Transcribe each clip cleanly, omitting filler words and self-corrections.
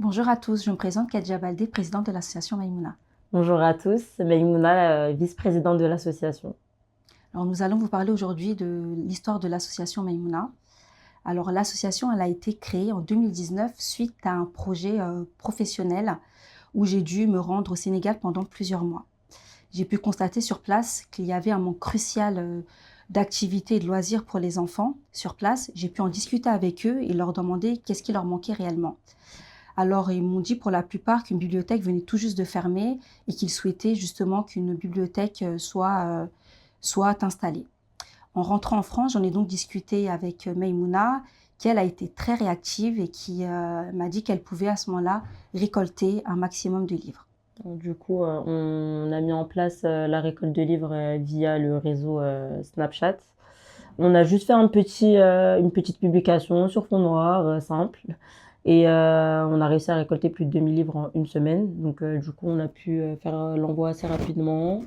Bonjour à tous, je me présente Kadja Baldé, présidente de l'association Maïmouna. Bonjour à tous, c'est Maïmouna, la vice-présidente de l'association. Alors, nous allons vous parler aujourd'hui de l'histoire de l'association Maïmouna. Alors, l'association, elle a été créée en 2019 suite à un projet professionnel où j'ai dû me rendre au Sénégal pendant plusieurs mois. J'ai pu constater sur place qu'il y avait un manque crucial d'activités et de loisirs pour les enfants sur place. J'ai pu en discuter avec eux et leur demander qu'est-ce qui leur manquait réellement. Alors, ils m'ont dit pour la plupart qu'une bibliothèque venait tout juste de fermer et qu'ils souhaitaient justement qu'une bibliothèque soit installée. En rentrant en France, j'en ai donc discuté avec Maïmouna, qui elle a été très réactive et qui m'a dit qu'elle pouvait à ce moment-là récolter un maximum de livres. Du coup, on a mis en place la récolte de livres via le réseau Snapchat. On a juste fait une petite publication sur fond noir, simple. Et on a réussi à récolter plus de 2000 livres en une semaine. Donc, du coup, on a pu faire l'envoi assez rapidement.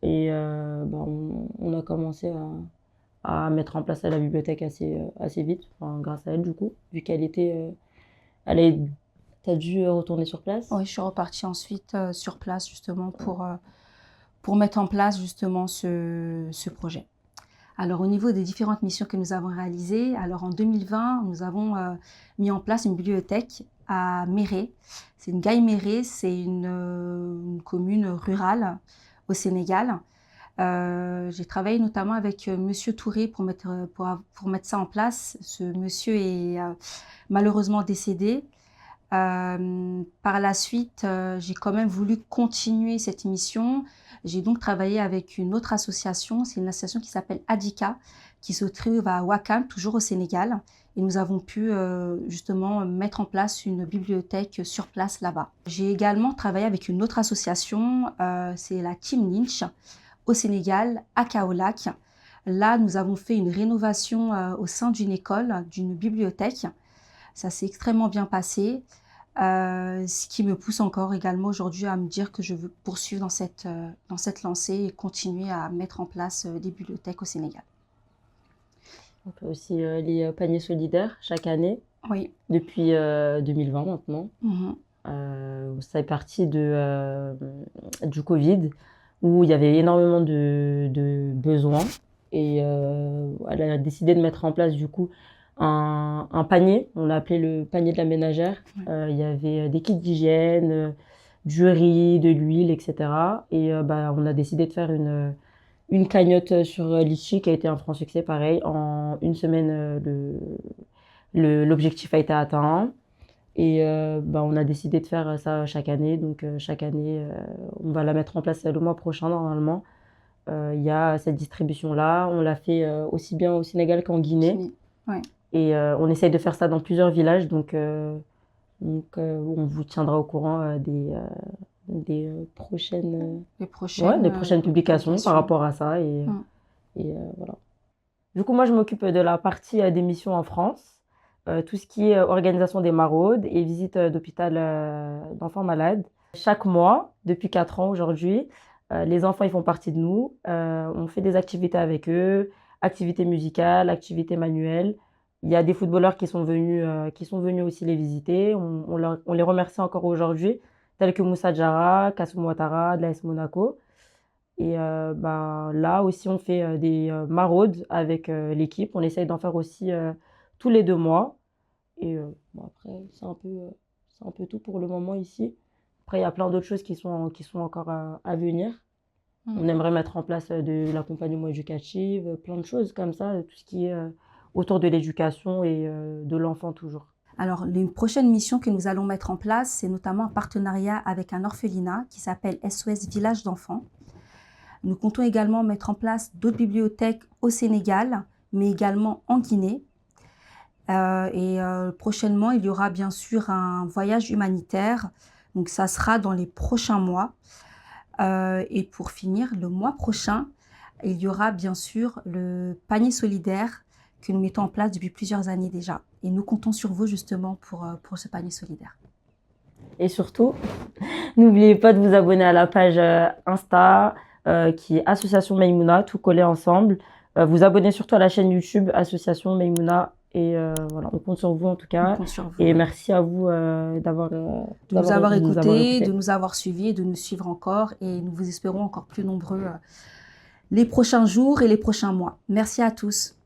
Et on a commencé à mettre en place la bibliothèque assez vite, enfin, grâce à elle, du coup, vu qu'elle était... T'as dû retourner sur place? Oui, je suis repartie ensuite sur place justement pour mettre en place justement ce projet. Alors, au niveau des différentes missions que nous avons réalisées, alors en 2020, nous avons mis en place une bibliothèque à Méré. C'est une Gaï Méré, c'est une commune rurale au Sénégal. J'ai travaillé notamment avec Monsieur Touré pour mettre ça en place. Ce monsieur est malheureusement décédé. Par la suite, j'ai quand même voulu continuer cette mission. J'ai donc travaillé avec une autre association, c'est une association qui s'appelle Adika, qui se trouve à Ouakam, toujours au Sénégal. Et nous avons pu justement mettre en place une bibliothèque sur place là-bas. J'ai également travaillé avec une autre association, c'est la Team Lynch, au Sénégal, à Kaolack. Là, nous avons fait une rénovation au sein d'une école, d'une bibliothèque. Ça s'est extrêmement bien passé. Ce qui me pousse encore également aujourd'hui à me dire que je veux poursuivre dans cette lancée et continuer à mettre en place des bibliothèques au Sénégal. On fait aussi les paniers solidaires chaque année, Oui. depuis 2020 maintenant. Ça est parti du Covid, où il y avait énormément de besoins. Et elle a décidé de mettre en place du coup un panier, on l'a appelé le panier de la ménagère. Il y avait des kits d'hygiène, du riz, de l'huile, etc. Et on a décidé de faire une cagnotte sur Litchi qui a été un franc succès, pareil. En une semaine, l'objectif a été atteint. Et on a décidé de faire ça chaque année. Donc chaque année, on va la mettre en place le mois prochain normalement. Il y a cette distribution-là. On l'a fait aussi bien au Sénégal qu'en Guinée. Ouais. Et on essaye de faire ça dans plusieurs villages. Donc on vous tiendra au courant des prochaines publications par rapport à ça. Et voilà. Du coup, moi, je m'occupe de la partie des missions en France. Tout ce qui est organisation des maraudes et visite d'hôpital d'enfants malades. Chaque mois, depuis 4 ans aujourd'hui, les enfants ils font partie de nous. On fait des activités avec eux, activités musicales, activités manuelles. Il y a des footballeurs qui sont venus aussi les visiter. On les remercie encore aujourd'hui, tels que Moussa Diarra, Kassoum Ouattara de l'AS Monaco. Et là aussi, on fait des maraudes avec l'équipe. On essaye d'en faire aussi tous les 2 mois. Et après, c'est un peu tout pour le moment ici. Après, il y a plein d'autres choses qui sont encore à venir. On aimerait mettre en place de l'accompagnement éducatif, plein de choses comme ça, tout ce qui est autour de l'éducation et de l'enfant toujours. Alors, les prochaines missions que nous allons mettre en place, c'est notamment un partenariat avec un orphelinat qui s'appelle SOS Village d'enfants. Nous comptons également mettre en place d'autres bibliothèques au Sénégal, mais également en Guinée. Prochainement, il y aura bien sûr un voyage humanitaire. Donc, ça sera dans les prochains mois. Et pour finir, le mois prochain, il y aura bien sûr le panier solidaire que nous mettons en place depuis plusieurs années déjà. Et nous comptons sur vous justement pour ce panier solidaire. Et surtout, n'oubliez pas de vous abonner à la page Insta qui est Association Maïmouna, tout collé ensemble. Vous abonnez surtout à la chaîne YouTube Association Maïmouna Et voilà, on compte sur vous en tout cas. On compte sur vous. Et merci à vous de nous avoir écoutés, de nous avoir suivis, de nous suivre encore. Et nous vous espérons encore plus nombreux les prochains jours et les prochains mois. Merci à tous.